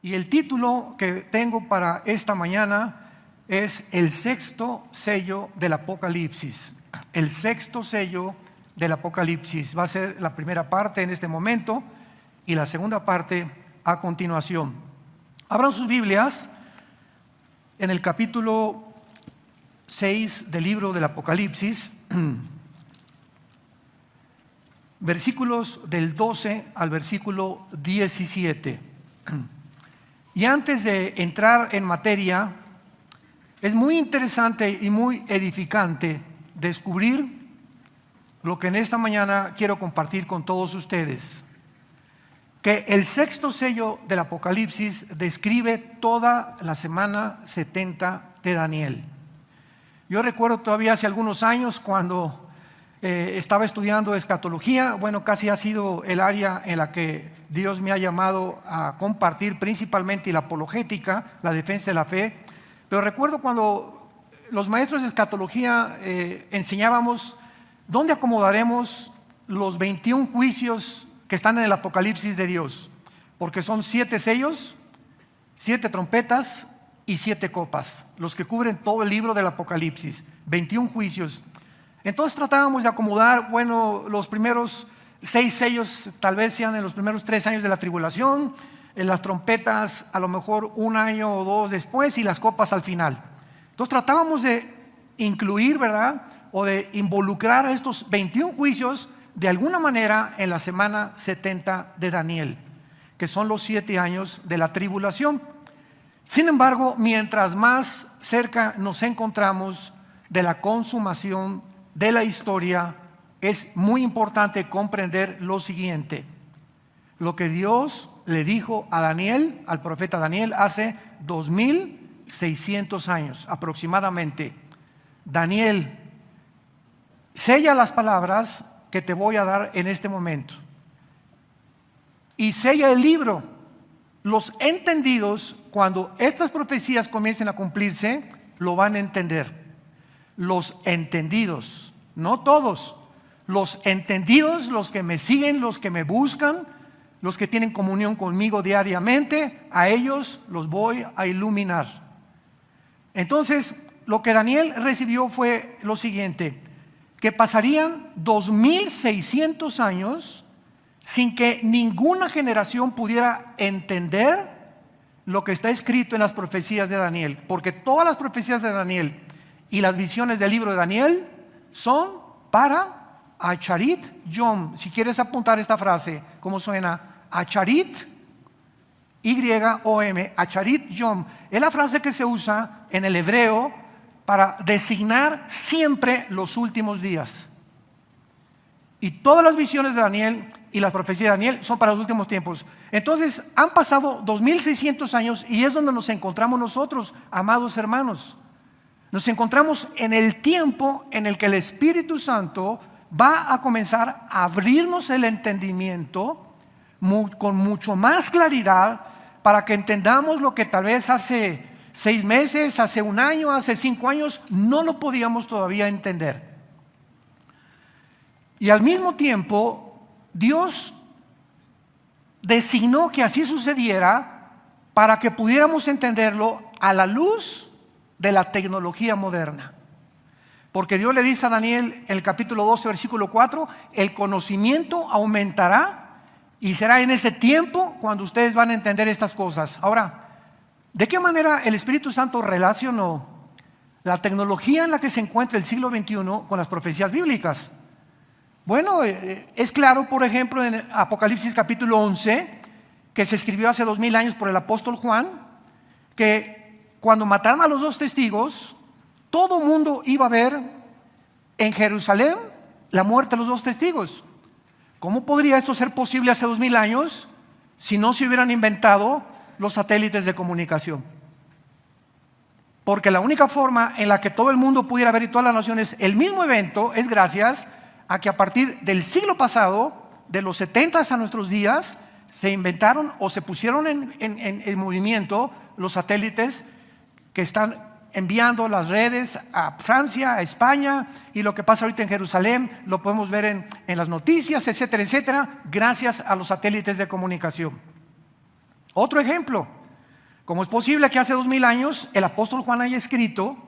Y el título que tengo para esta mañana es el sexto sello del Apocalipsis. El sexto sello del Apocalipsis. Va a ser la primera parte en este momento y la segunda parte a continuación. Abran sus Biblias en el capítulo 6 del libro del Apocalipsis, versículos del 12 al versículo 17. Y antes de entrar en materia, es muy interesante y muy edificante descubrir lo que en esta mañana quiero compartir con todos ustedes. Que el sexto sello del Apocalipsis describe toda la semana 70 de Daniel. Yo recuerdo todavía hace algunos años cuando estaba estudiando escatología. Bueno, casi ha sido el área en la que Dios me ha llamado a compartir principalmente la apologética, la defensa de la fe. Pero recuerdo cuando los maestros de escatología enseñábamos dónde acomodaremos los 21 juicios que están en el Apocalipsis de Dios, porque son 7 sellos, 7 trompetas y 7 copas, los que cubren todo el libro del Apocalipsis, 21 juicios. Entonces tratábamos de acomodar, bueno, los primeros 6 sellos tal vez sean en los primeros 3 años de la tribulación, en las trompetas a lo mejor 1 año o 2 después y las copas al final. Entonces tratábamos de incluir, ¿verdad?, o de involucrar a estos 21 juicios de alguna manera en la semana 70 de Daniel, que son los 7 años de la tribulación. Sin embargo, mientras más cerca nos encontramos de la consumación de la historia, es muy importante comprender lo siguiente: lo que Dios le dijo a Daniel, al profeta Daniel, hace 2600 años aproximadamente. Daniel, sella las palabras que te voy a dar en este momento y sella el libro. Los entendidos, cuando estas profecías comiencen a cumplirse, lo van a entender. Los entendidos, no todos, los entendidos, los que me siguen, los que me buscan, los que tienen comunión conmigo diariamente, a ellos los voy a iluminar. Entonces, lo que Daniel recibió fue lo siguiente: que pasarían 2600 años sin que ninguna generación pudiera entender lo que está escrito en las profecías de Daniel, porque todas las profecías de Daniel y las visiones del libro de Daniel son para Acharit Yom. Si quieres apuntar esta frase, ¿cómo suena? Acharit, Y-O-M, Acharit Yom. Es la frase que se usa en el hebreo para designar siempre los últimos días. Y todas las visiones de Daniel y las profecías de Daniel son para los últimos tiempos. Entonces han pasado 2600 años y es donde nos encontramos nosotros, amados hermanos. Nos encontramos en el tiempo en el que el Espíritu Santo va a comenzar a abrirnos el entendimiento con mucho más claridad, para que entendamos lo que tal vez hace 6 meses, hace 1 año, hace 5 años no lo podíamos todavía entender. Y al mismo tiempo Dios designó que así sucediera para que pudiéramos entenderlo a la luz de la tecnología moderna. Porque Dios le dice a Daniel en el capítulo 12 versículo 4: el conocimiento aumentará y será en ese tiempo cuando ustedes van a entender estas cosas. Ahora, ¿de qué manera el Espíritu Santo relacionó la tecnología en la que se encuentra el siglo XXI con las profecías bíblicas? Bueno, es claro, por ejemplo, en Apocalipsis capítulo 11, que se escribió hace 2000 años por el apóstol Juan, que cuando mataron a los 2 testigos, todo mundo iba a ver en Jerusalén la muerte de los 2 testigos. ¿Cómo podría esto ser posible hace 2000 años si no se hubieran inventado los satélites de comunicación? Porque la única forma en la que todo el mundo pudiera ver y todas las naciones el mismo evento es gracias a que a partir del siglo pasado, de los 70 a nuestros días, se inventaron o se pusieron en movimiento los satélites que están enviando las redes a Francia, a España, y lo que pasa ahorita en Jerusalén lo podemos ver en las noticias, etcétera, etcétera, gracias a los satélites de comunicación. Otro ejemplo, ¿Cómo es posible que hace 2000 años el apóstol Juan haya escrito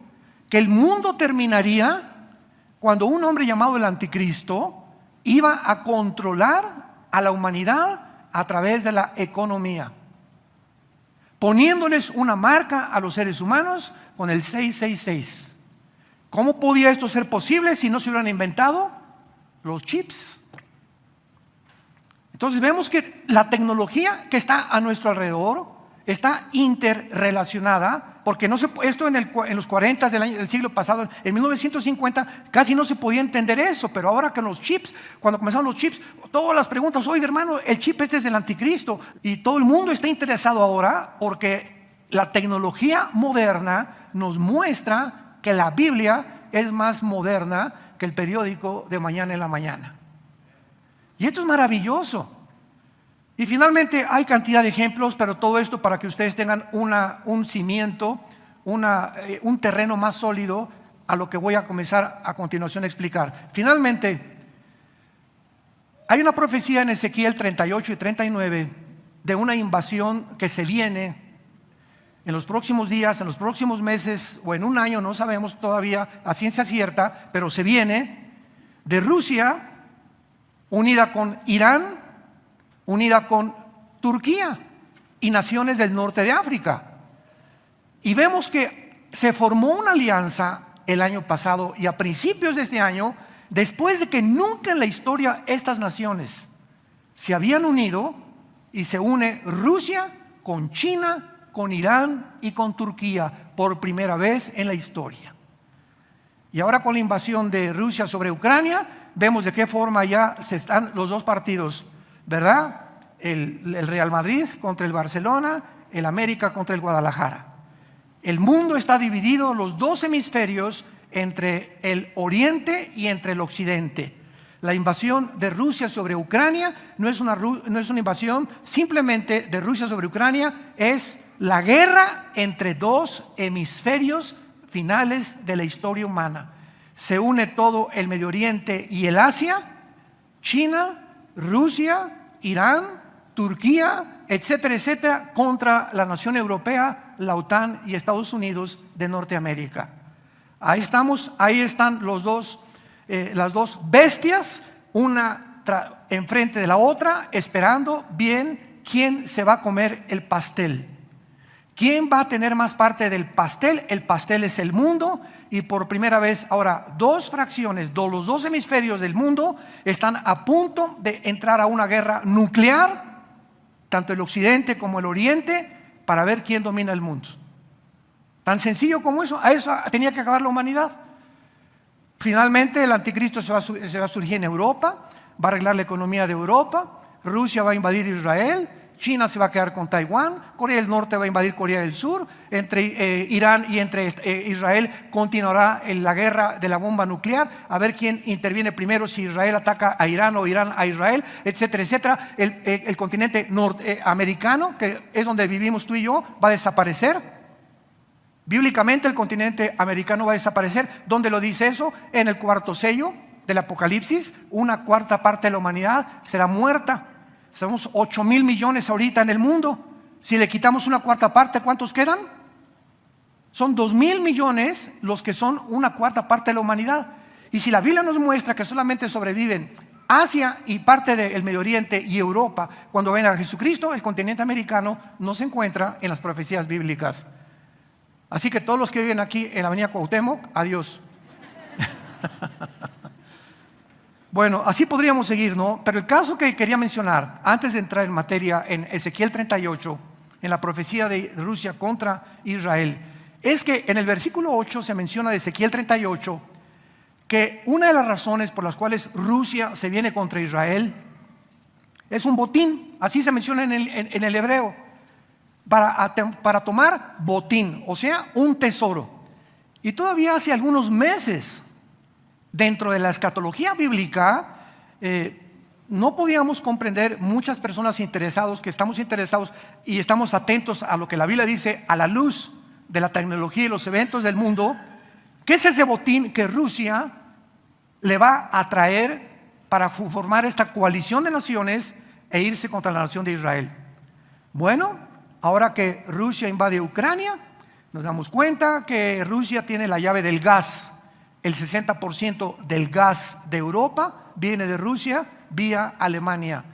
que el mundo terminaría cuando un hombre llamado el Anticristo iba a controlar a la humanidad a través de la economía, poniéndoles una marca a los seres humanos con el 666? ¿Cómo podía esto ser posible si no se hubieran inventado los chips? Entonces vemos que la tecnología que está a nuestro alrededor está interrelacionada, porque esto en los 40 del siglo pasado, en 1950, casi no se podía entender eso, pero ahora con los chips, cuando comenzaron los chips, todas las preguntas, oye hermano, el chip este es del Anticristo, y todo el mundo está interesado ahora porque la tecnología moderna nos muestra que la Biblia es más moderna que el periódico de mañana en la mañana. Y esto es maravilloso. Y finalmente hay cantidad de ejemplos, pero todo esto para que ustedes tengan un cimiento, un terreno más sólido a lo que voy a comenzar a continuación a explicar. Finalmente, hay una profecía en Ezequiel 38 y 39 de una invasión que se viene en los próximos días, en los próximos meses o en un año, no sabemos todavía a ciencia cierta, pero se viene de Rusia unida con Irán, unida con Turquía y naciones del norte de África. Y vemos que se formó una alianza el año pasado y a principios de este año, después de que nunca en la historia estas naciones se habían unido, y se une Rusia con China, con Irán y con Turquía por primera vez en la historia. Y ahora con la invasión de Rusia sobre Ucrania, vemos de qué forma ya se están los dos partidos, ¿verdad? El Real Madrid contra el Barcelona, el América contra el Guadalajara. El mundo está dividido, los dos hemisferios, entre el oriente y entre el occidente. La invasión de Rusia sobre Ucrania no es una invasión simplemente de Rusia sobre Ucrania, es la guerra entre dos hemisferios finales de la historia humana. Se une todo el Medio Oriente y el Asia, China, Rusia, Irán, Turquía, etcétera, etcétera, contra la nación europea, la OTAN y Estados Unidos de Norteamérica. Ahí estamos, ahí están las dos bestias, una enfrente de la otra, esperando bien quién se va a comer el pastel. ¿Quién va a tener más parte del pastel? El pastel es el mundo, y por primera vez ahora dos fracciones, los dos hemisferios del mundo están a punto de entrar a una guerra nuclear, tanto el occidente como el oriente, para ver quién domina el mundo. Tan sencillo como eso. A eso tenía que acabar la humanidad. Finalmente el Anticristo se va a surgir en Europa, va a arreglar la economía de Europa, Rusia va a invadir Israel, China se va a quedar con Taiwán, Corea del Norte va a invadir Corea del Sur, entre Irán y entre Israel continuará la guerra de la bomba nuclear, a ver quién interviene primero, si Israel ataca a Irán o Irán a Israel, etcétera, etcétera. El continente norteamericano, que es donde vivimos tú y yo, va a desaparecer. Bíblicamente el continente americano va a desaparecer. ¿Dónde lo dice eso? En el cuarto sello del Apocalipsis, una cuarta parte de la humanidad será muerta. Somos 8,000 millones ahorita en el mundo. Si le quitamos una cuarta parte, ¿cuántos quedan? Son 2,000 millones los que son una cuarta parte de la humanidad. Y si la Biblia nos muestra que solamente sobreviven Asia y parte del Medio Oriente y Europa, cuando venga Jesucristo, el continente americano no se encuentra en las profecías bíblicas. Así que todos los que viven aquí en la avenida Cuauhtémoc, adiós. Bueno, así podríamos seguir, ¿no? Pero el caso que quería mencionar, antes de entrar en materia, en Ezequiel 38, en la profecía de Rusia contra Israel, es que en el versículo 8 se menciona de Ezequiel 38 que una de las razones por las cuales Rusia se viene contra Israel es un botín, así se menciona en el hebreo, para tomar botín, o sea, un tesoro. Y todavía hace algunos meses, dentro de la escatología bíblica, no podíamos comprender, muchas personas interesados, que estamos interesados y estamos atentos a lo que la Biblia dice a la luz de la tecnología y los eventos del mundo, ¿qué es ese botín que Rusia le va a traer para formar esta coalición de naciones e irse contra la nación de Israel? Bueno, ahora que Rusia invade Ucrania, nos damos cuenta que Rusia tiene la llave del gas. El 60% del gas de Europa viene de Rusia vía Alemania.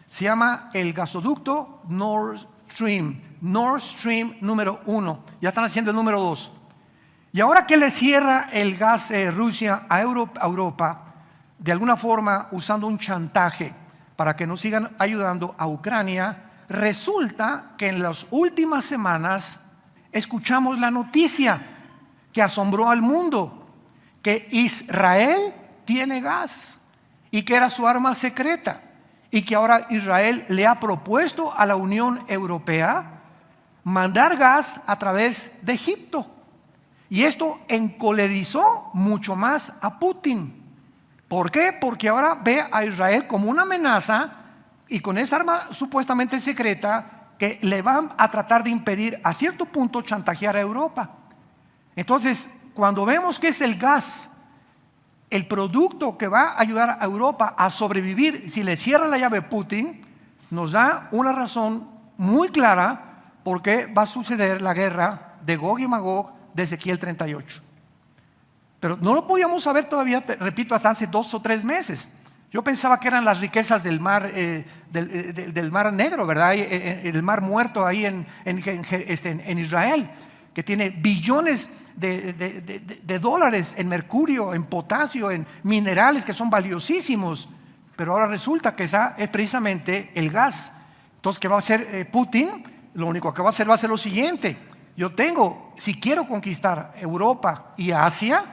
Se llama el gasoducto Nord Stream número 1. Ya están haciendo el número 2. Y ahora que le cierra el gas Rusia a Europa, de alguna forma usando un chantaje para que nos sigan ayudando a Ucrania, resulta que en las últimas semanas escuchamos la noticia que asombró al mundo, que Israel tiene gas y que era su arma secreta, y que ahora Israel le ha propuesto a la Unión Europea mandar gas a través de Egipto. Y esto encolerizó mucho más a Putin. ¿Por qué? Porque ahora ve a Israel como una amenaza, y con esa arma supuestamente secreta que le van a tratar de impedir a cierto punto chantajear a Europa. Entonces, cuando vemos que es el gas el producto que va a ayudar a Europa a sobrevivir si le cierra la llave a Putin, nos da una razón muy clara por qué va a suceder la guerra de Gog y Magog de Ezequiel 38. Pero no lo podíamos saber todavía, repito, hasta hace 2 o 3 meses. Yo pensaba que eran las riquezas del mar, del mar Negro, ¿verdad? El mar muerto ahí en Israel, que tiene billones de dólares en mercurio, en potasio, en minerales que son valiosísimos. Pero ahora resulta que esa es precisamente el gas. Entonces, ¿qué va a hacer Putin? Lo único que va a hacer lo siguiente: si quiero conquistar Europa y Asia,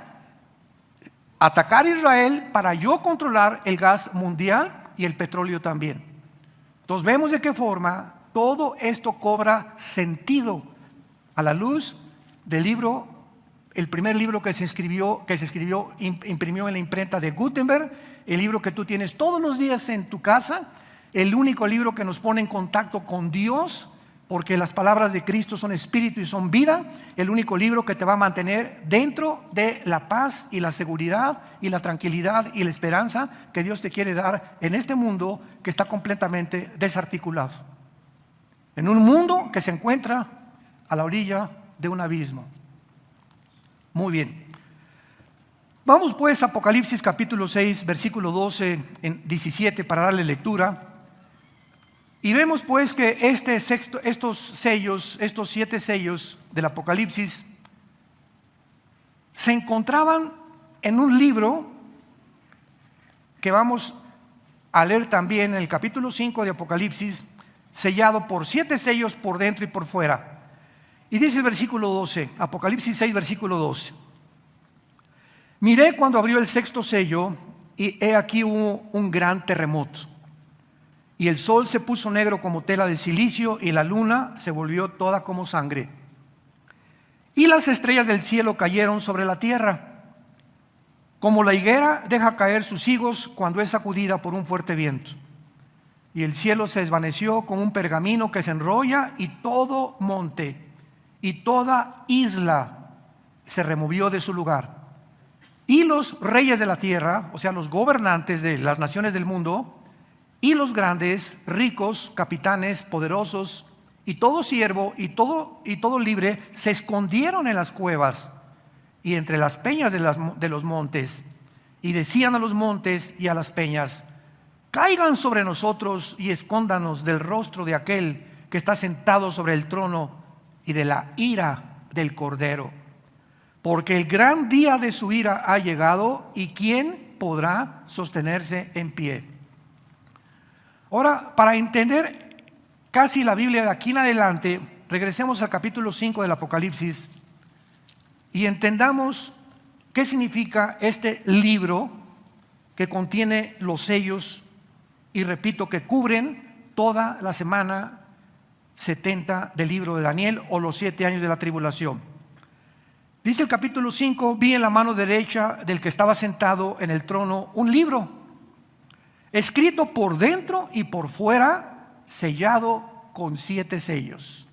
atacar a Israel para yo controlar el gas mundial y el petróleo también. Entonces vemos de qué forma todo esto cobra sentido a la luz del libro, el primer libro que se imprimió en la imprenta de Gutenberg, el libro que tú tienes todos los días en tu casa, el único libro que nos pone en contacto con Dios, porque las palabras de Cristo son espíritu y son vida, el único libro que te va a mantener dentro de la paz y la seguridad y la tranquilidad y la esperanza que Dios te quiere dar en este mundo que está completamente desarticulado, en un mundo que se encuentra a la orilla de un abismo. Muy bien, vamos pues a Apocalipsis capítulo 6 versículo 12 en 17 para darle lectura. Y vemos pues que estos 7 sellos del Apocalipsis se encontraban en un libro que vamos a leer también en el capítulo 5 de Apocalipsis, sellado por 7 sellos por dentro y por fuera. Y dice el versículo 12, Apocalipsis 6 versículo 12: miré cuando abrió el 6º sello, y he aquí hubo un gran terremoto. Y el sol se puso negro como tela de silicio, y la luna se volvió toda como sangre. Y las estrellas del cielo cayeron sobre la tierra, como la higuera deja caer sus higos cuando es sacudida por un fuerte viento. Y el cielo se desvaneció como un pergamino que se enrolla, y todo monte y toda isla se removió de su lugar. Y los reyes de la tierra, o sea, los gobernantes de las naciones del mundo, y los grandes, ricos, capitanes, poderosos, y todo siervo y todo libre, se escondieron en las cuevas y entre las peñas de los montes, y decían a los montes y a las peñas: caigan sobre nosotros y escóndanos del rostro de aquel que está sentado sobre el trono y de la ira del Cordero, porque el gran día de su ira ha llegado, y ¿quién podrá sostenerse en pie? Ahora, para entender casi la Biblia de aquí en adelante, regresemos al capítulo 5 del Apocalipsis y entendamos qué significa este libro que contiene los sellos, y repito, que cubren toda la semana 70 del libro de Daniel, o los 7 años de la tribulación. Dice el capítulo 5: vi en la mano derecha del que estaba sentado en el trono un libro, escrito por dentro y por fuera, sellado con 7 sellos.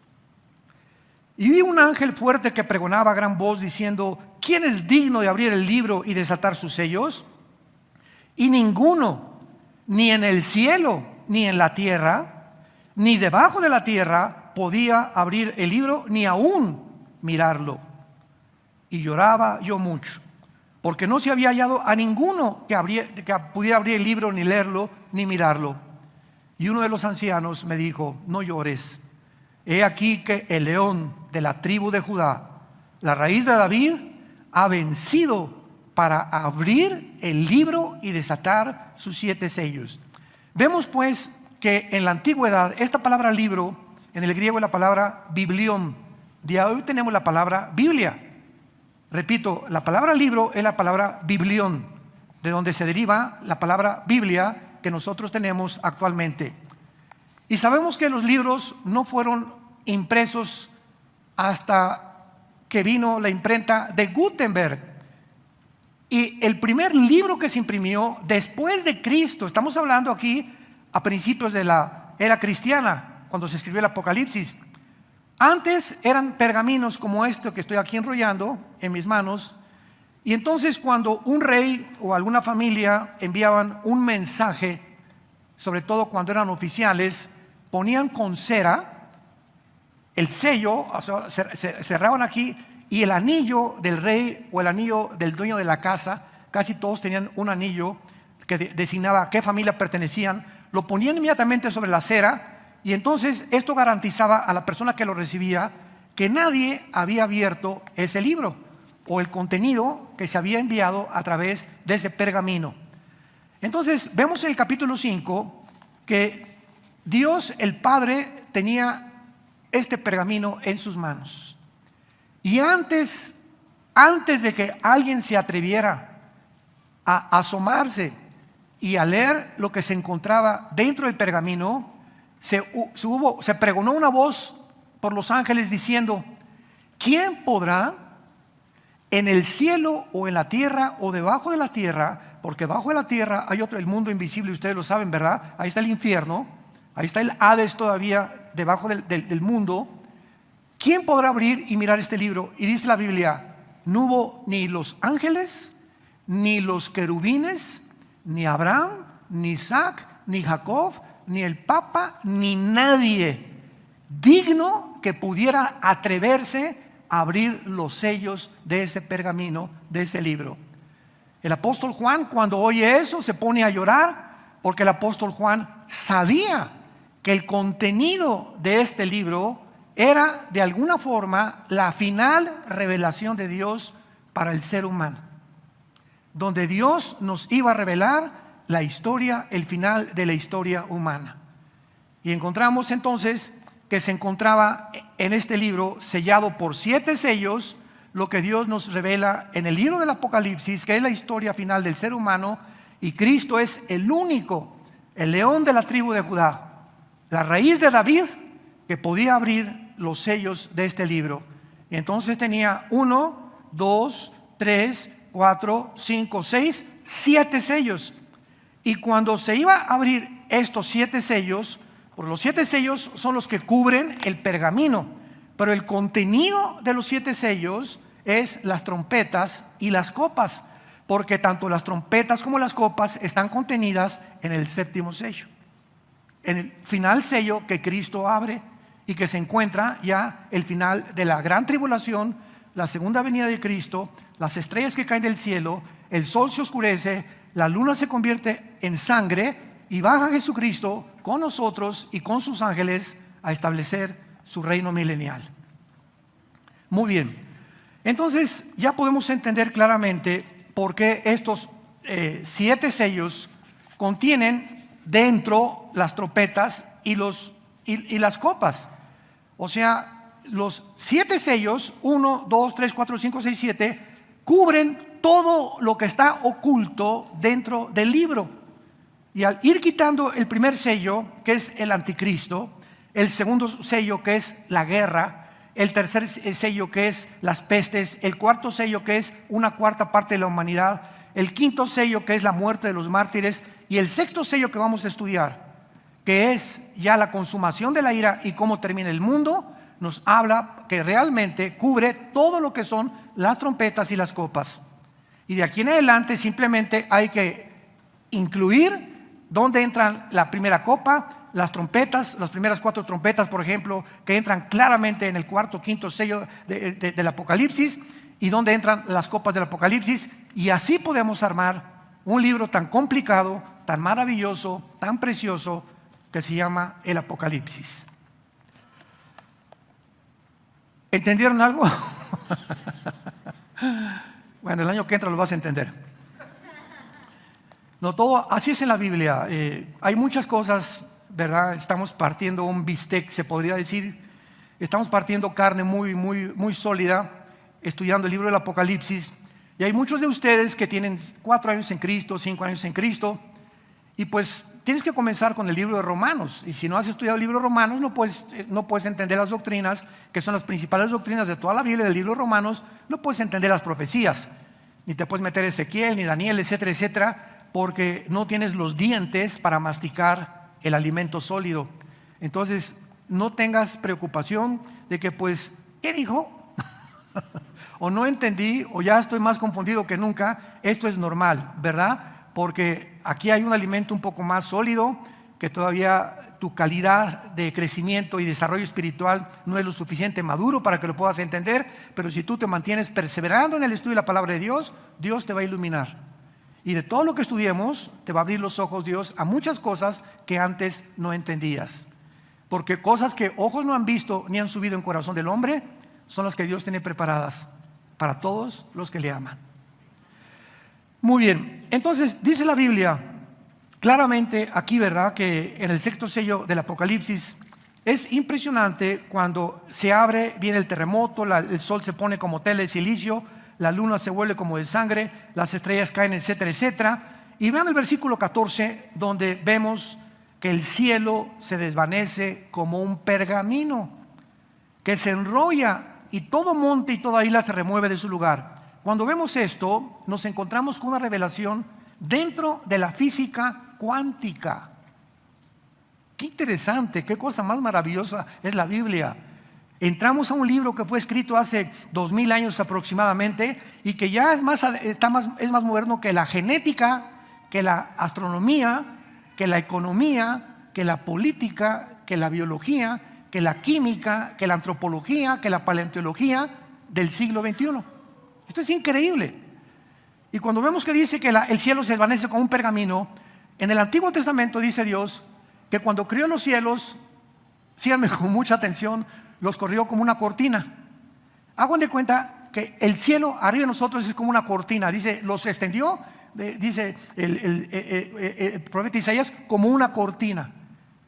Y vi un ángel fuerte que pregonaba a gran voz diciendo: ¿quién es digno de abrir el libro y desatar sus sellos? Y ninguno, ni en el cielo, ni en la tierra, ni debajo de la tierra, podía abrir el libro ni aún mirarlo. Y lloraba yo mucho, porque no se había hallado a ninguno que pudiera abrir el libro, ni leerlo, ni mirarlo. Y uno de los ancianos me dijo: no llores. He aquí que el león de la tribu de Judá, la raíz de David, ha vencido para abrir el libro y desatar sus 7 sellos. Vemos pues que en la antigüedad esta palabra libro, en el griego es la palabra biblión. De hoy tenemos la palabra Biblia. Repito, la palabra libro es la palabra biblión, de donde se deriva la palabra Biblia que nosotros tenemos actualmente. Y sabemos que los libros no fueron impresos hasta que vino la imprenta de Gutenberg. Y el primer libro que se imprimió después de Cristo, estamos hablando aquí a principios de la era cristiana, cuando se escribió el Apocalipsis. Antes eran pergaminos como este que estoy aquí enrollando en mis manos. Y entonces cuando un rey o alguna familia enviaban un mensaje, sobre todo cuando eran oficiales, ponían con cera el sello, o sea, cerraban aquí, y el anillo del rey o el anillo del dueño de la casa, casi todos tenían un anillo que designaba a qué familia pertenecían, lo ponían inmediatamente sobre la cera. Y entonces esto garantizaba a la persona que lo recibía que nadie había abierto ese libro o el contenido que se había enviado a través de ese pergamino. Entonces vemos en el capítulo 5 que Dios el Padre tenía este pergamino en sus manos. Y antes de que alguien se atreviera a asomarse y a leer lo que se encontraba dentro del pergamino, se pregonó una voz por los ángeles diciendo: ¿quién podrá en el cielo o en la tierra o debajo de la tierra? Porque bajo de la tierra hay otro, el mundo invisible, ustedes lo saben, ¿verdad? Ahí está el infierno, ahí está el Hades todavía debajo del mundo. ¿Quién podrá abrir y mirar este libro? Y dice la Biblia: no hubo ni los ángeles, ni los querubines, ni Abraham, ni Isaac, ni Jacob, ni el Papa, ni nadie digno que pudiera atreverse a abrir los sellos de ese pergamino, de ese libro. El apóstol Juan, cuando oye eso, se pone a llorar, porque el apóstol Juan sabía que el contenido de este libro era de alguna forma la final revelación de Dios para el ser humano, donde Dios nos iba a revelar la historia, el final de la historia humana. Y encontramos entonces que se encontraba en este libro sellado por 7 sellos, lo que Dios nos revela en el libro del Apocalipsis, que es la historia final del ser humano, y Cristo es el único, el león de la tribu de Judá, la raíz de David, que podía abrir los sellos de este libro. Y entonces tenía 1, 2, 3, 4, 5, 6, 7 sellos. Y cuando se iba a abrir estos 7 sellos, por los 7 sellos son los que cubren el pergamino, pero el contenido de los 7 sellos es las trompetas y las copas, porque tanto las trompetas como las copas están contenidas en el 7º sello, en el final sello que Cristo abre y que se encuentra ya el final de la gran tribulación, la segunda venida de Cristo, las estrellas que caen del cielo, el sol se oscurece, la luna se convierte en sangre y baja Jesucristo con nosotros y con sus ángeles a establecer su reino milenial. Muy bien, entonces ya podemos entender claramente por qué estos 7 sellos contienen dentro las trompetas y las copas. O sea, los 7 sellos, 1, 2, 3, 4, 5, 6, 7, cubren todo lo que está oculto dentro del libro. Y al ir quitando el primer sello, que es el anticristo, el segundo sello, que es la guerra, el tercer sello, que es las pestes, el cuarto sello, que es una cuarta parte de la humanidad, el quinto sello, que es la muerte de los mártires, y el sexto sello que vamos a estudiar, que es ya la consumación de la ira y cómo termina el mundo, nos habla que realmente cubre todo lo que son las trompetas y las copas. Y de aquí en adelante simplemente hay que incluir dónde entran la primera copa, las trompetas, las primeras 4 trompetas, por ejemplo, que entran claramente en el cuarto, quinto sello del Apocalipsis, y donde entran las copas del Apocalipsis, y así podemos armar un libro tan complicado, tan maravilloso, tan precioso, que se llama el Apocalipsis. ¿Entendieron algo? Bueno, el año que entra lo vas a entender. No, todo, así es en la Biblia. Hay muchas cosas, ¿verdad? Estamos partiendo un bistec, se podría decir. Estamos partiendo carne muy sólida, estudiando el libro del Apocalipsis. Y hay muchos de ustedes que tienen 4 años en Cristo, 5 años en Cristo. Y pues tienes que comenzar con el libro de Romanos. Y si no has estudiado el libro de Romanos, no puedes entender las doctrinas, que son las principales doctrinas de toda la Biblia, del libro de Romanos. No puedes entender las profecías, ni te puedes meter Ezequiel, ni Daniel, etcétera, etcétera, porque no tienes los dientes para masticar el alimento sólido. Entonces, no tengas preocupación de que pues, ¿qué dijo? O no entendí, o ya estoy más confundido que nunca. Esto es normal, ¿verdad? Porque aquí hay un alimento un poco más sólido, que todavía tu calidad de crecimiento y desarrollo espiritual no es lo suficiente maduro para que lo puedas entender, pero si tú te mantienes perseverando en el estudio de la palabra de Dios, Dios te va a iluminar. Y de todo lo que estudiemos, te va a abrir los ojos Dios a muchas cosas que antes no entendías. Porque cosas que ojos no han visto ni han subido en corazón del hombre, son las que Dios tiene preparadas para todos los que le aman. Muy bien, entonces dice la Biblia claramente aquí, ¿verdad?, que en el 6º sello del Apocalipsis es impresionante cuando se abre, viene el terremoto, el sol se pone como tela de silicio, la luna se vuelve como de sangre, las estrellas caen, etcétera, etcétera. Y vean el versículo 14, donde vemos que el cielo se desvanece como un pergamino que se enrolla, y todo monte y toda isla se remueve de su lugar. Cuando vemos esto, nos encontramos con una revelación dentro de la física cuántica. Qué interesante, qué cosa más maravillosa es la Biblia. Entramos a un libro que fue escrito hace 2000 años aproximadamente, y que ya es más moderno que la genética, que la astronomía, que la economía, que la política, que la biología, que la química, que la antropología, que la paleontología del siglo XXI. Esto es increíble. Y cuando vemos que dice que el cielo se desvanece como un pergamino, en el Antiguo Testamento dice Dios que cuando creó los cielos, síganme con mucha atención, los corrió como una cortina. Hagan de cuenta que el cielo arriba de nosotros es como una cortina. Dice, los extendió, dice el profeta Isaías, como una cortina.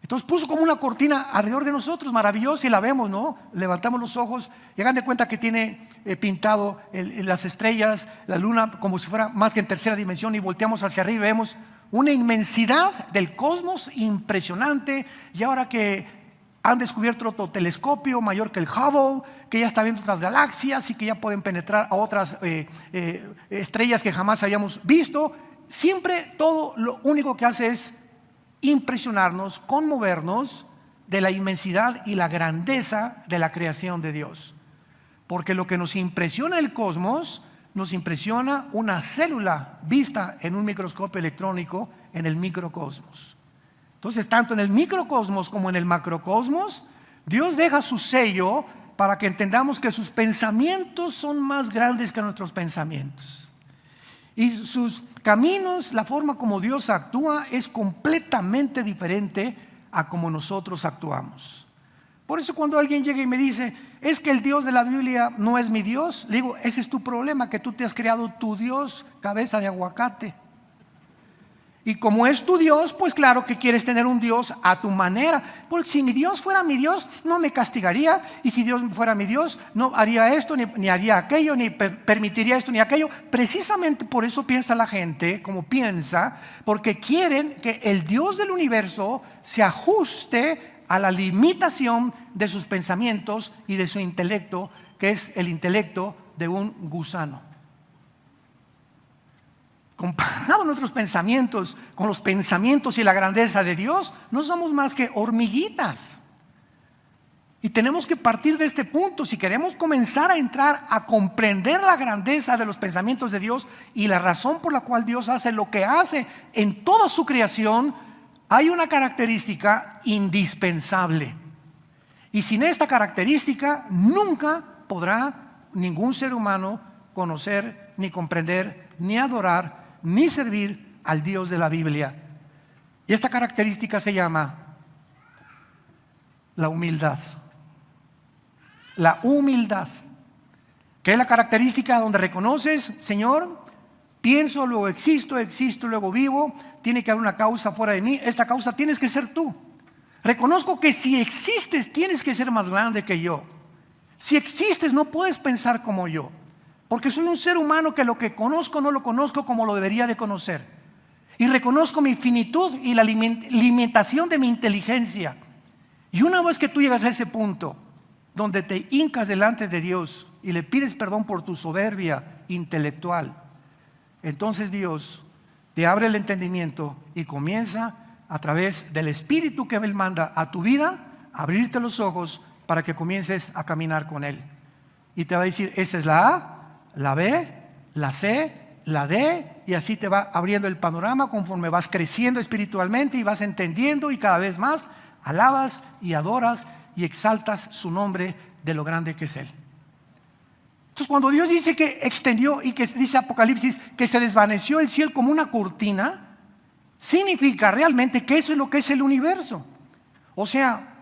Entonces puso como una cortina alrededor de nosotros, maravillosa, y la vemos, ¿no? Levantamos los ojos y hagan de cuenta que tiene pintado las estrellas, la luna, como si fuera más que en tercera dimensión, y volteamos hacia arriba y vemos una inmensidad del cosmos impresionante. Y ahora que han descubierto otro telescopio mayor que el Hubble, que ya está viendo otras galaxias y que ya pueden penetrar a otras estrellas que jamás habíamos visto, siempre todo lo único que hace es impresionarnos, conmovernos de la inmensidad y la grandeza de la creación de Dios. Porque lo que nos impresiona el cosmos, nos impresiona una célula vista en un microscopio electrónico en el microcosmos. Entonces, tanto en el microcosmos como en el macrocosmos, Dios deja su sello para que entendamos que sus pensamientos son más grandes que nuestros pensamientos. Y sus caminos, la forma como Dios actúa, es completamente diferente a como nosotros actuamos. Por eso cuando alguien llega y me dice, es que el Dios de la Biblia no es mi Dios, le digo, ese es tu problema, que tú te has creado tu Dios, cabeza de aguacate. Y como es tu Dios, pues claro que quieres tener un Dios a tu manera. Porque si mi Dios fuera mi Dios, no me castigaría. Y si Dios fuera mi Dios, no haría esto, ni haría aquello, ni permitiría esto, ni aquello. Precisamente por eso piensa la gente como piensa, porque quieren que el Dios del universo se ajuste a la limitación de sus pensamientos y de su intelecto, que es el intelecto de un gusano. Comparado nuestros pensamientos con los pensamientos y la grandeza de Dios, no somos más que hormiguitas. Y tenemos que partir de este punto. Si queremos comenzar a entrar a comprender la grandeza de los pensamientos de Dios y la razón por la cual Dios hace lo que hace en toda su creación, hay una característica indispensable. Y sin esta característica nunca podrá ningún ser humano conocer, ni comprender, ni adorar, ni servir al Dios de la Biblia. Y esta característica se llama la humildad. La humildad, que es la característica donde reconoces: Señor, pienso, luego existo, existo, luego vivo. Tiene que haber una causa fuera de mí. Esta causa tienes que ser tú. Reconozco que si existes tienes que ser más grande que yo. Si existes no puedes pensar como yo, porque soy un ser humano que lo que conozco no lo conozco como lo debería de conocer. Y reconozco mi finitud y la limitación de mi inteligencia. Y una vez que tú llegas a ese punto donde te hincas delante de Dios y le pides perdón por tu soberbia intelectual, entonces Dios te abre el entendimiento y comienza a través del Espíritu que Él manda a tu vida, abrirte los ojos para que comiences a caminar con Él. Y te va a decir: esta es la A, la B, la C, la D, y así te va abriendo el panorama conforme vas creciendo espiritualmente y vas entendiendo, y cada vez más alabas y adoras y exaltas su nombre de lo grande que es Él. Entonces, cuando Dios dice que extendió, y que dice Apocalipsis que se desvaneció el cielo como una cortina, significa realmente que eso es lo que es el universo. O sea,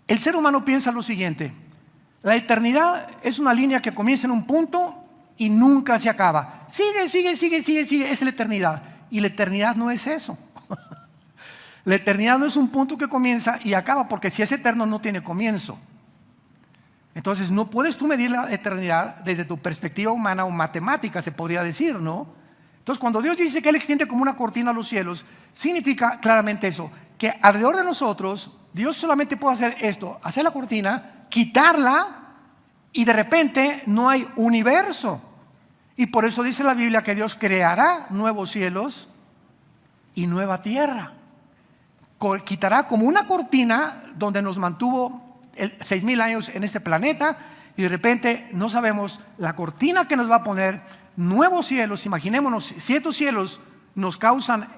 el ser humano piensa lo siguiente: la eternidad es una línea que comienza en un punto y nunca se acaba. Sigue, es la eternidad. Y la eternidad no es eso. La eternidad no es un punto que comienza y acaba, porque si es eterno no tiene comienzo. Entonces no puedes tú medir la eternidad desde tu perspectiva humana o matemática, se podría decir, ¿no? Entonces, cuando Dios dice que Él extiende como una cortina a los cielos, significa claramente eso: que alrededor de nosotros Dios solamente puede hacer esto, hacer la cortina, quitarla, y de repente no hay universo. Y por eso dice la Biblia que Dios creará nuevos cielos y nueva tierra. Quitará como una cortina donde nos mantuvo 6,000 años en este planeta, y de repente no sabemos la cortina que nos va a poner. Nuevos cielos, imaginémonos, si estos cielos nos causan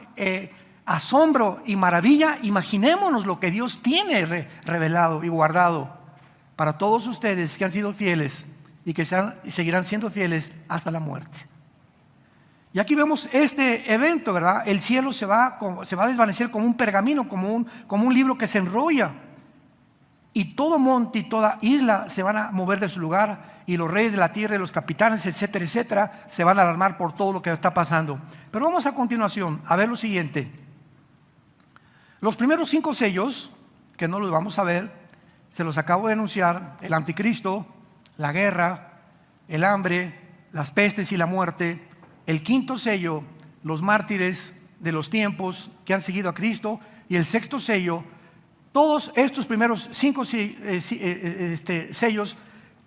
asombro y maravilla, imaginémonos lo que Dios tiene revelado y guardado para todos ustedes que han sido fieles y que seguirán siendo fieles hasta la muerte. Y aquí vemos este evento, ¿verdad? El cielo se va a desvanecer como un pergamino, como un libro que se enrolla. Y todo monte y toda isla se van a mover de su lugar, y los reyes de la tierra y los capitanes, etcétera, etcétera, se van a alarmar por todo lo que está pasando. Pero vamos a continuación a ver lo siguiente. Los primeros 5 sellos, que no los vamos a ver, se los acabo de anunciar: el anticristo, la guerra, el hambre, las pestes y la muerte. El 5.º sello, los mártires de los tiempos que han seguido a Cristo. Y el 6.º sello, todos estos primeros 5 sellos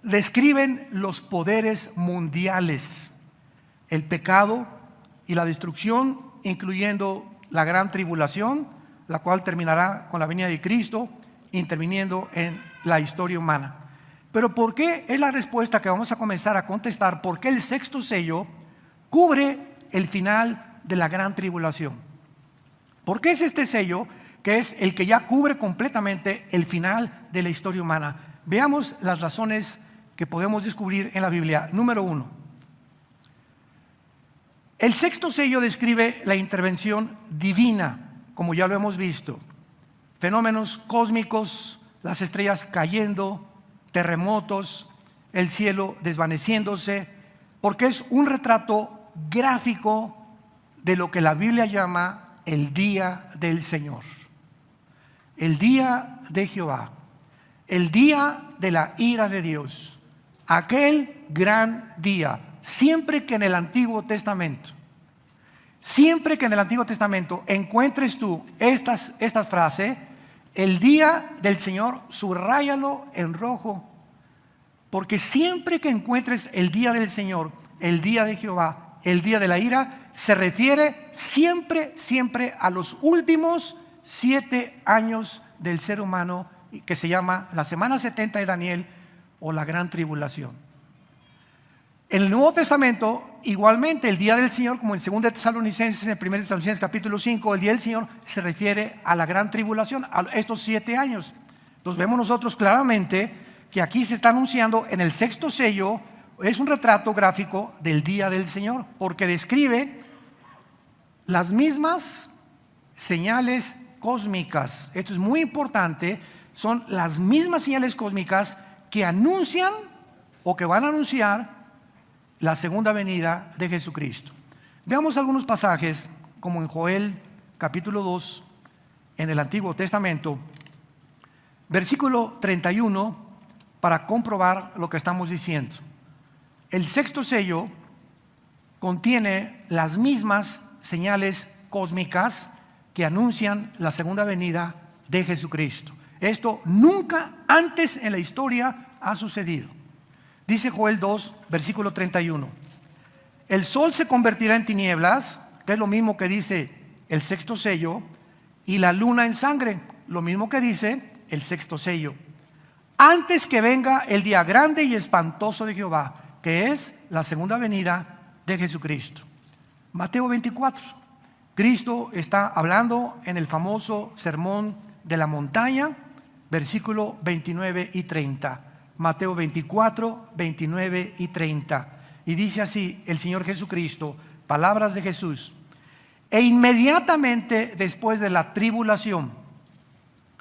describen los poderes mundiales, el pecado y la destrucción, incluyendo la gran tribulación, la cual terminará con la venida de Cristo, interviniendo en la historia humana. Pero ¿por qué? Es la respuesta que vamos a comenzar a contestar. ¿Por qué el 6.º sello cubre el final de la gran tribulación? ¿Por qué es este sello que es el que ya cubre completamente el final de la historia humana? Veamos las razones que podemos descubrir en la Biblia. Número 1, el 6.º sello describe la intervención divina, como ya lo hemos visto: fenómenos cósmicos, las estrellas cayendo, terremotos, el cielo desvaneciéndose, porque es un retrato gráfico de lo que la Biblia llama el día del Señor, el día de Jehová, el día de la ira de Dios. Aquel gran día. Siempre que en el Antiguo Testamento encuentres tú estas frases, el día del Señor, subráyalo en rojo, porque siempre que encuentres el día del Señor, el día de Jehová, el día de la ira, se refiere siempre a los últimos 7 años del ser humano, que se llama la semana 70 de Daniel, o la gran tribulación. En el Nuevo Testamento, igualmente, el día del Señor, como en 2 Tesalonicenses, en 1 Tesalonicenses capítulo 5, el día del Señor se refiere a la gran tribulación, a estos 7 años. Entonces vemos nosotros claramente que aquí se está anunciando en el sexto sello, es un retrato gráfico del día del Señor, porque describe las mismas señales cósmicas. Esto es muy importante, son las mismas señales cósmicas que anuncian o que van a anunciar la segunda venida de Jesucristo. Veamos algunos pasajes, como en Joel capítulo 2, en el Antiguo Testamento, versículo 31, para comprobar lo que estamos diciendo. El sexto sello contiene las mismas señales cósmicas que anuncian la segunda venida de Jesucristo. Esto nunca antes en la historia ha sucedido. Dice Joel 2, versículo 31. El sol se convertirá en tinieblas, que es lo mismo que dice el sexto sello, y la luna en sangre, lo mismo que dice el sexto sello, antes que venga el día grande y espantoso de Jehová, que es la segunda venida de Jesucristo. Mateo 24. Cristo está hablando en el famoso sermón de la montaña, versículo 29 y 30. Mateo 24, 29 y 30. Y dice así el Señor Jesucristo, palabras de Jesús: e inmediatamente después de la tribulación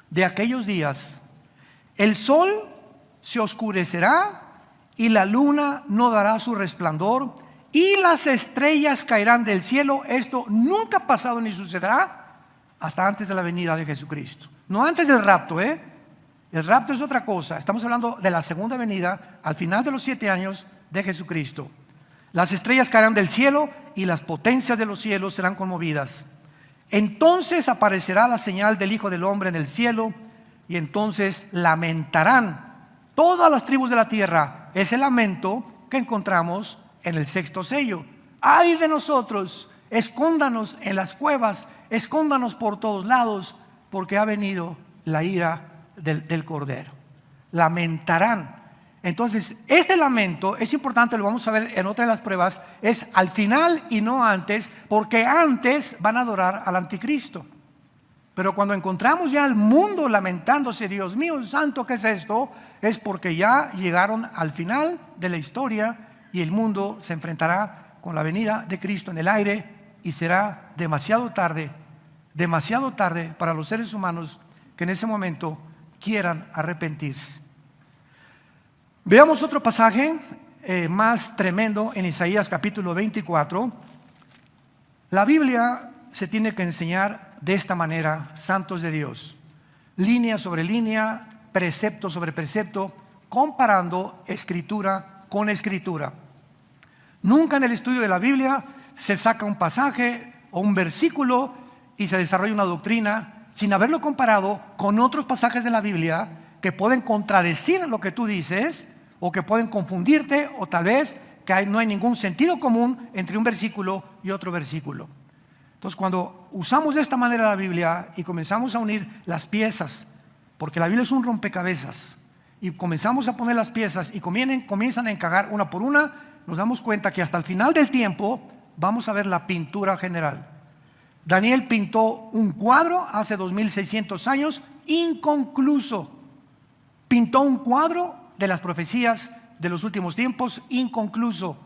de aquellos días, el sol se oscurecerá y la luna no dará su resplandor y las estrellas caerán del cielo. Esto nunca ha pasado ni sucederá hasta antes de la venida de Jesucristo. No antes del rapto, El rapto es otra cosa. Estamos hablando de la segunda venida al final de los 7 años de Jesucristo. Las estrellas caerán del cielo y las potencias de los cielos serán conmovidas. Entonces aparecerá la señal del Hijo del Hombre en el cielo, y entonces lamentarán todas las tribus de la tierra. Ese lamento que encontramos en el sexto sello. ¡Ay de nosotros! Escóndanos en las cuevas, escóndanos por todos lados, porque ha venido la ira del Cordero. Lamentarán. Entonces, este lamento es importante, lo vamos a ver en otra de las pruebas, es al final y no antes, porque antes van a adorar al anticristo. Pero cuando encontramos ya al mundo lamentándose, Dios mío santo, ¿qué es esto? Es porque ya llegaron al final de la historia y el mundo se enfrentará con la venida de Cristo en el aire, y será demasiado tarde para los seres humanos que en ese momento quieran arrepentirse. Veamos otro pasaje más tremendo en Isaías capítulo 24. La Biblia se tiene que enseñar de esta manera, santos de Dios, línea sobre línea, precepto sobre precepto, comparando escritura con escritura. Nunca en el estudio de la Biblia se saca un pasaje o un versículo y se desarrolla una doctrina sin haberlo comparado con otros pasajes de la Biblia que pueden contradecir lo que tú dices, o que pueden confundirte, o tal vez que no hay ningún sentido común entre un versículo y otro versículo. Entonces, cuando usamos de esta manera la Biblia y comenzamos a unir las piezas, porque la Biblia es un rompecabezas, y comenzamos a poner las piezas y comienzan a encajar una por una, nos damos cuenta que hasta el final del tiempo vamos a ver la pintura general. Daniel pintó un cuadro hace 2600 años inconcluso. Pintó un cuadro de las profecías de los últimos tiempos inconcluso.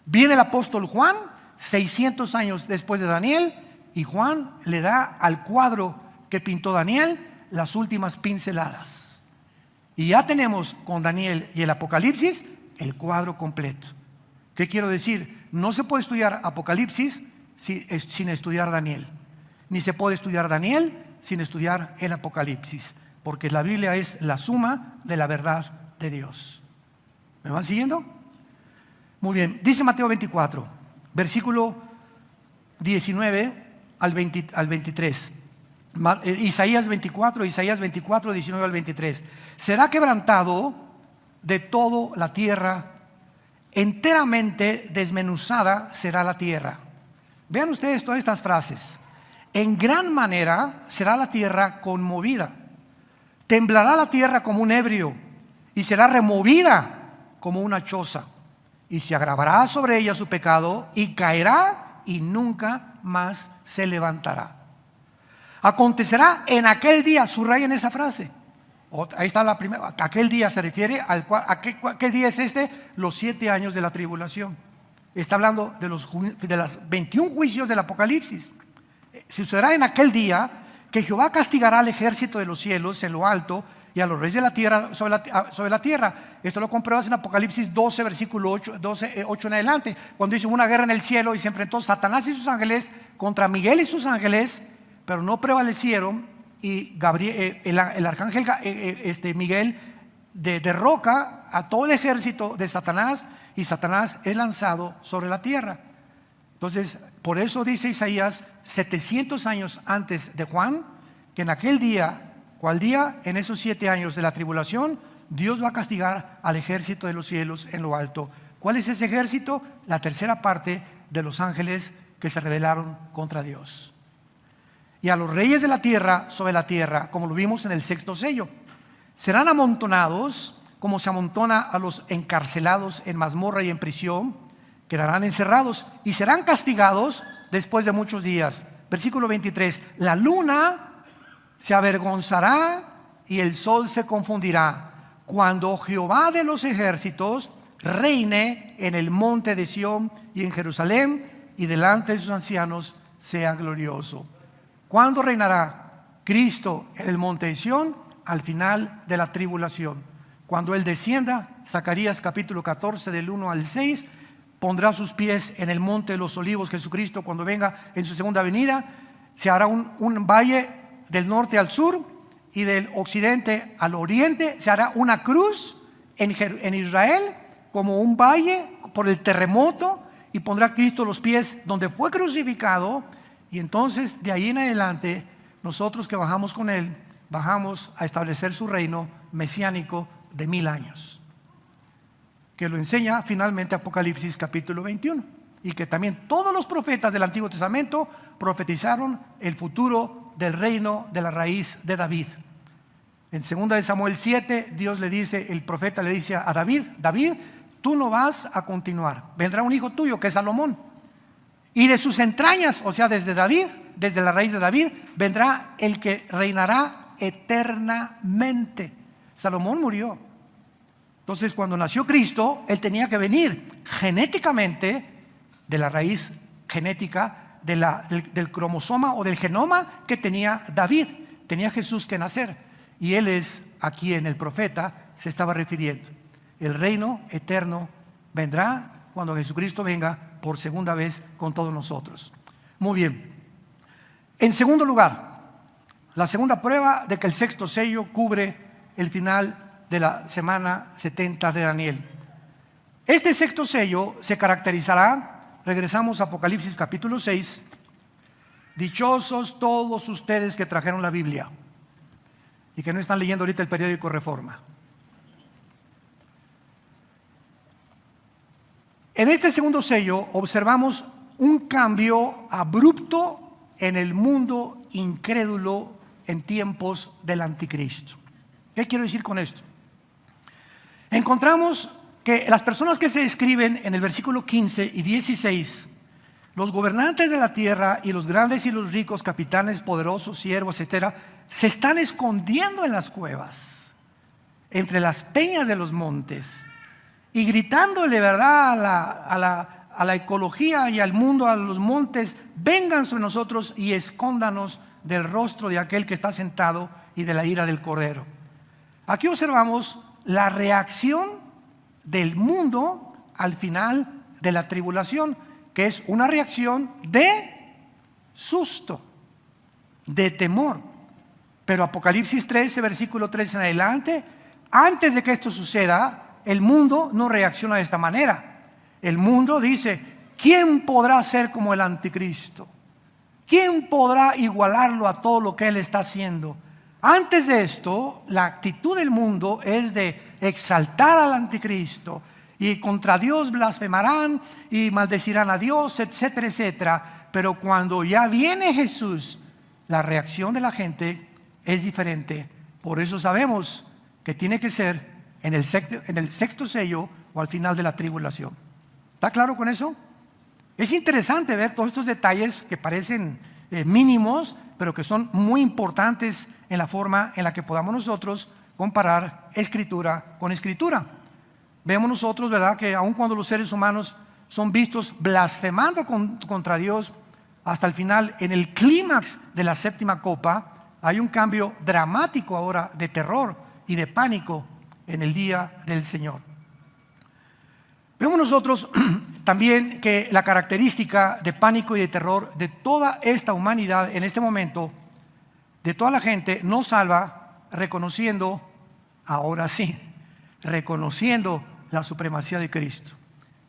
Viene el apóstol Juan 600 años después de Daniel, y Juan le da al cuadro que pintó Daniel las últimas pinceladas. Y ya tenemos con Daniel y el Apocalipsis el cuadro completo. ¿Qué quiero decir? No se puede estudiar Apocalipsis sin estudiar Daniel, ni se puede estudiar Daniel sin estudiar el Apocalipsis, porque la Biblia es la suma de la verdad de Dios. ¿Me van siguiendo? Muy bien, dice Mateo 24, versículo 19 al 23. Isaías 24, 19 al 23. Será quebrantado de toda la tierra, enteramente desmenuzada será la tierra. Vean ustedes todas estas frases. En gran manera será la tierra conmovida. Temblará la tierra como un ebrio y será removida como una choza. y se agravará sobre ella su pecado y caerá y nunca más se levantará. Acontecerá en aquel día, subrayen esa frase. Ahí está la primera. Aquel día se refiere ¿qué día es este? Los 7 años de la tribulación. Está hablando de los 21 juicios del Apocalipsis. Sucederá en aquel día que Jehová castigará al ejército de los cielos en lo alto y a los reyes de la tierra sobre la tierra. Esto lo compruebas en Apocalipsis 12, versículo 8 en adelante, cuando dice: una guerra en el cielo y se enfrentó Satanás y sus ángeles contra Miguel y sus ángeles, pero no prevalecieron. Y el arcángel Miguel derroca a todo el ejército de Satanás, y Satanás es lanzado sobre la tierra. Entonces, por eso dice Isaías 700 años antes de Juan, que en aquel día, ¿cuál día? En esos 7 años de la tribulación, Dios va a castigar al ejército de los cielos en lo alto. ¿Cuál es ese ejército? La tercera parte de los ángeles que se rebelaron contra Dios. Y a los reyes de la tierra sobre la tierra, como lo vimos en el 6º sello, serán amontonados como se amontona a los encarcelados en mazmorra y en prisión. Quedarán encerrados y serán castigados después de muchos días. Versículo 23: la luna se avergonzará y el sol se confundirá cuando Jehová de los ejércitos reine en el monte de Sión y en Jerusalén, y delante de sus ancianos sea glorioso. ¿Cuándo reinará Cristo en el monte de Sión? Al final de la tribulación. Cuando Él descienda, Zacarías capítulo 14 del 1 al 6, pondrá sus pies en el monte de los olivos. Jesucristo, cuando venga en su segunda venida, se hará un valle del norte al sur y del occidente al oriente. Se hará una cruz en Israel como un valle por el terremoto, y pondrá Cristo los pies donde fue crucificado. Y entonces de ahí en adelante, nosotros que bajamos con Él, bajamos a establecer su reino mesiánico de 1000 años, que lo enseña finalmente Apocalipsis capítulo 21, y que también todos los profetas del Antiguo Testamento profetizaron el futuro del reino de la raíz de David. En 2 de Samuel 7, Dios le dice, el profeta le dice a David: David, tú no vas a continuar, vendrá un hijo tuyo que es Salomón, y de sus entrañas, o sea, desde David, desde la raíz de David, vendrá el que reinará eternamente. Salomón murió. Entonces, cuando nació Cristo, Él tenía que venir genéticamente de la raíz genética del cromosoma o del genoma que tenía David. Tenía Jesús que nacer. Y Él es, aquí en el profeta, se estaba refiriendo. El reino eterno vendrá cuando Jesucristo venga por segunda vez con todos nosotros. Muy bien. En segundo lugar, la segunda prueba de que el 6º sello cubre el final de la semana 70 de Daniel. Este 6º sello se caracterizará, regresamos a Apocalipsis capítulo 6, dichosos todos ustedes que trajeron la Biblia y que no están leyendo ahorita el periódico Reforma. En este segundo sello observamos un cambio abrupto en el mundo incrédulo en tiempos del anticristo. ¿Qué quiero decir con esto? Encontramos que las personas que se describen en el versículo 15 y 16, los gobernantes de la tierra y los grandes y los ricos, capitanes, poderosos, siervos, etc., se están escondiendo en las cuevas, entre las peñas de los montes, y gritándole, ¿verdad?, a la ecología y al mundo, a los montes: vengan sobre nosotros y escóndanos del rostro de aquel que está sentado y de la ira del Cordero. Aquí observamos la reacción del mundo al final de la tribulación, que es una reacción de susto, de temor. Pero Apocalipsis 13, versículo 3 en adelante, antes de que esto suceda, el mundo no reacciona de esta manera. El mundo dice: ¿quién podrá ser como el anticristo? ¿Quién podrá igualarlo a todo lo que él está haciendo? Antes de esto, la actitud del mundo es de exaltar al anticristo, y contra Dios blasfemarán y maldecirán a Dios, etcétera, etcétera. Pero cuando ya viene Jesús, la reacción de la gente es diferente. Por eso sabemos que tiene que ser en el 6º sello o al final de la tribulación. ¿Está claro con eso? Es interesante ver todos estos detalles que parecen mínimos, pero que son muy importantes en la forma en la que podamos nosotros comparar escritura con escritura. Vemos nosotros, ¿verdad?, que aun cuando los seres humanos son vistos blasfemando contra Dios, hasta el final, en el clímax de la séptima copa, hay un cambio dramático ahora de terror y de pánico en el día del Señor. Vemos nosotros también que la característica de pánico y de terror de toda esta humanidad en este momento, de toda la gente, nos salva reconociendo, ahora sí, reconociendo la supremacía de Cristo.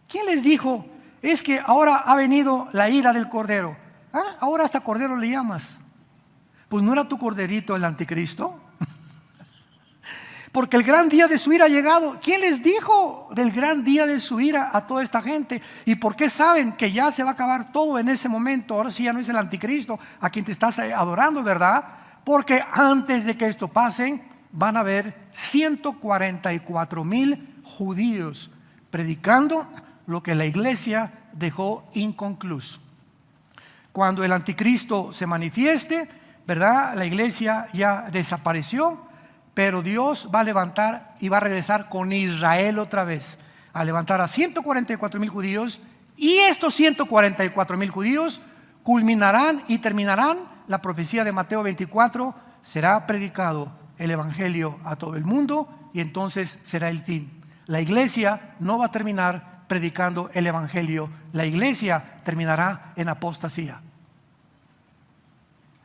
¿Quién les dijo? Es que ahora ha venido la ira del Cordero. ¿Ah? Ahora hasta Cordero le llamas. Pues ¿no era tu corderito el anticristo? Porque el gran día de su ira ha llegado. ¿Quién les dijo del gran día de su ira a toda esta gente? ¿Y por qué saben que ya se va a acabar todo en ese momento? Ahora sí ya no es el anticristo a quien te estás adorando, ¿verdad? Porque antes de que esto pase, van a haber 144,000 judíos predicando lo que la iglesia dejó inconcluso. Cuando el anticristo se manifieste, ¿verdad?, la iglesia ya desapareció, pero Dios va a levantar y va a regresar con Israel otra vez, a levantar a 144,000 judíos, y estos 144,000 judíos culminarán y terminarán la profecía de Mateo 24, será predicado el evangelio a todo el mundo y entonces será el fin. La iglesia no va a terminar predicando el evangelio, la iglesia terminará en apostasía.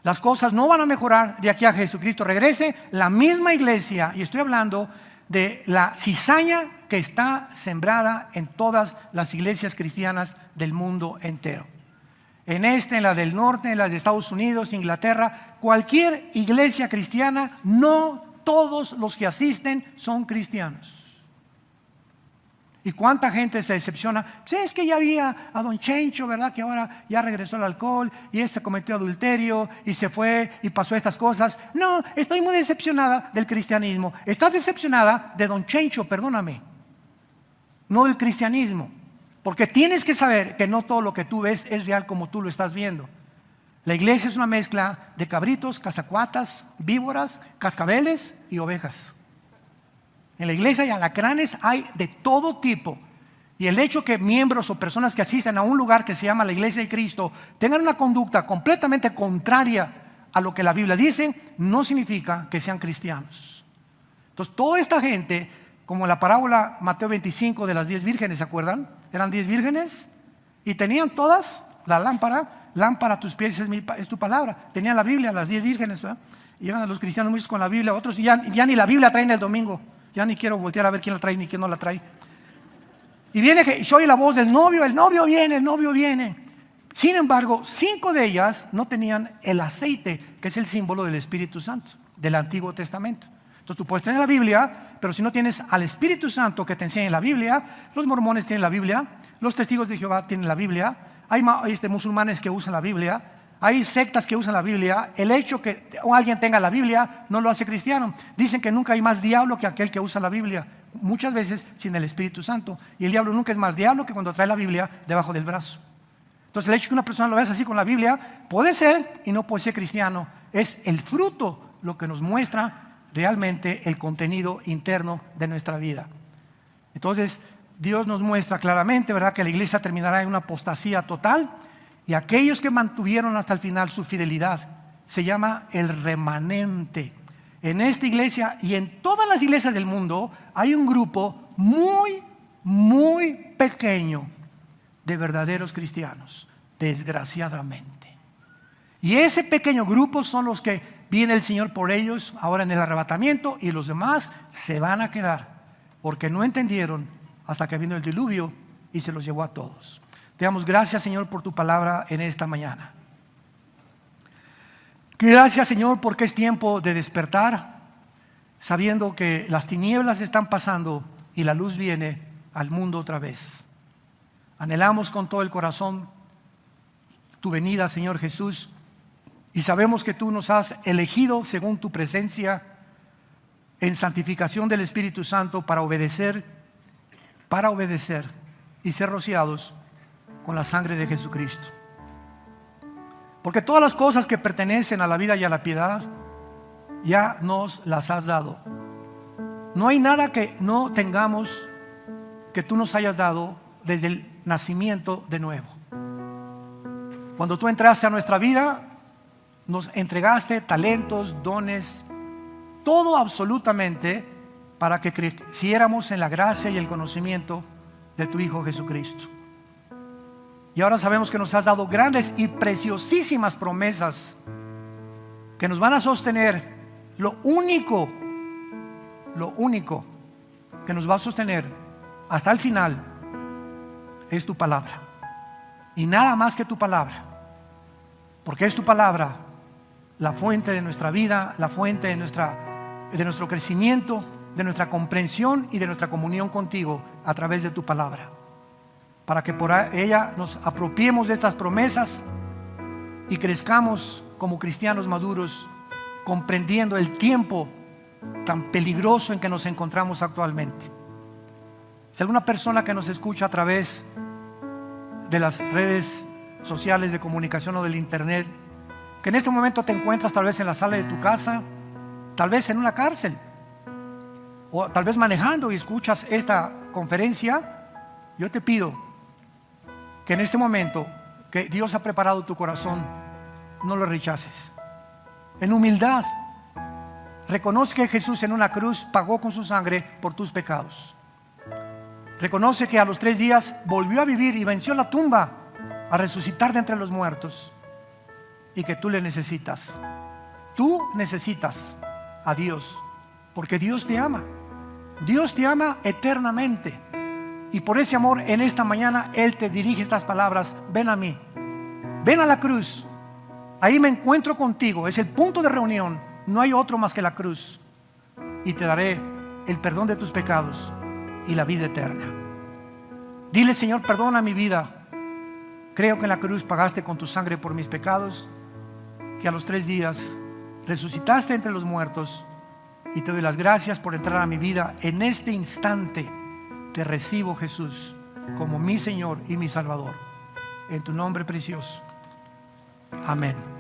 Las cosas no van a mejorar de aquí a Jesucristo regrese. La misma iglesia, y estoy hablando de la cizaña que está sembrada en todas las iglesias cristianas del mundo entero. En la del norte, en la de Estados Unidos, Inglaterra, cualquier iglesia cristiana, no todos los que asisten son cristianos. ¿Y cuánta gente se decepciona? Pues es que ya había a don Chencho, ¿verdad?, que ahora ya regresó al alcohol y este cometió adulterio y se fue y pasó estas cosas. No, estoy muy decepcionada del cristianismo. Estás decepcionada de don Chencho, perdóname, no del cristianismo. Porque tienes que saber que no todo lo que tú ves es real como tú lo estás viendo. La iglesia es una mezcla de cabritos, cazacuatas, víboras, cascabeles y ovejas. En la iglesia y alacranes hay de todo tipo. Y el hecho que miembros o personas que asisten a un lugar que se llama la iglesia de Cristo tengan una conducta completamente contraria a lo que la Biblia dice, no significa que sean cristianos. Entonces toda esta gente, como la parábola Mateo 25 de las 10 vírgenes, ¿se acuerdan? Eran 10 vírgenes y tenían todas la lámpara a tus pies es tu palabra. Tenían la Biblia, las 10 vírgenes, ¿verdad? Y iban a los cristianos muchos con la Biblia, otros ya ni la Biblia traen el domingo. Ya ni quiero voltear a ver quién la trae ni quién no la trae. Y viene que yo oí la voz del novio, el novio viene. Sin embargo, 5 de ellas no tenían el aceite, que es el símbolo del Espíritu Santo, del Antiguo Testamento. Entonces tú puedes tener la Biblia, pero si no tienes al Espíritu Santo que te enseñe la Biblia, los mormones tienen la Biblia, los testigos de Jehová tienen la Biblia, hay musulmanes que usan la Biblia, hay sectas que usan la Biblia. El hecho que alguien tenga la Biblia no lo hace cristiano. Dicen que nunca hay más diablo que aquel que usa la Biblia, muchas veces sin el Espíritu Santo. Y el diablo nunca es más diablo que cuando trae la Biblia debajo del brazo. Entonces el hecho que una persona lo vea así con la Biblia puede ser y no puede ser cristiano. Es el fruto lo que nos muestra realmente el contenido interno de nuestra vida. Entonces Dios nos muestra claramente, ¿verdad?, que la iglesia terminará en una apostasía total. Y aquellos que mantuvieron hasta el final su fidelidad, se llama el remanente. En esta iglesia y en todas las iglesias del mundo hay un grupo muy, muy pequeño de verdaderos cristianos, desgraciadamente. Y ese pequeño grupo son los que viene el Señor por ellos ahora en el arrebatamiento, y los demás se van a quedar porque no entendieron hasta que vino el diluvio y se los llevó a todos. Te damos gracias, Señor, por tu palabra en esta mañana. Gracias, Señor, porque es tiempo de despertar, sabiendo que las tinieblas están pasando y la luz viene al mundo otra vez. Anhelamos con todo el corazón tu venida, Señor Jesús, y sabemos que tú nos has elegido según tu presencia en santificación del Espíritu Santo para obedecer y ser rociados con la sangre de Jesucristo. Porque todas las cosas que pertenecen a la vida y a la piedad ya nos las has dado. No hay nada que no tengamos que tú nos hayas dado desde el nacimiento de nuevo. Cuando tú entraste a nuestra vida, nos entregaste talentos, dones, todo absolutamente para que creciéramos en la gracia y el conocimiento de tu Hijo Jesucristo. Y ahora sabemos que nos has dado grandes y preciosísimas promesas que nos van a sostener. Lo único que nos va a sostener hasta el final es tu palabra. Y nada más que tu palabra. Porque es tu palabra la fuente de nuestra vida, la fuente de nuestro crecimiento, de nuestra comprensión y de nuestra comunión contigo a través de tu palabra. Para que por ella nos apropiemos de estas promesas y crezcamos como cristianos maduros, comprendiendo el tiempo tan peligroso en que nos encontramos actualmente. Si alguna persona que nos escucha a través de las redes sociales de comunicación o del internet, que en este momento te encuentras tal vez en la sala de tu casa, tal vez en una cárcel, o tal vez manejando y escuchas esta conferencia, yo te pido que en este momento que Dios ha preparado tu corazón, no lo rechaces. En humildad, reconoce que Jesús en una cruz pagó con su sangre por tus pecados. Reconoce que a los 3 días volvió a vivir y venció la tumba, a resucitar de entre los muertos, y que tú le necesitas. Tú necesitas a Dios, porque Dios te ama. Dios te ama eternamente. Y por ese amor en esta mañana Él te dirige estas palabras: ven a mí, ven a la cruz, ahí me encuentro contigo, es el punto de reunión, no hay otro más que la cruz, y te daré el perdón de tus pecados y la vida eterna. Dile: Señor, perdona mi vida, creo que en la cruz pagaste con tu sangre por mis pecados, que a los 3 días resucitaste entre los muertos, y te doy las gracias por entrar a mi vida en este instante. Te recibo, Jesús, como mi Señor y mi Salvador. En tu nombre precioso. Amén.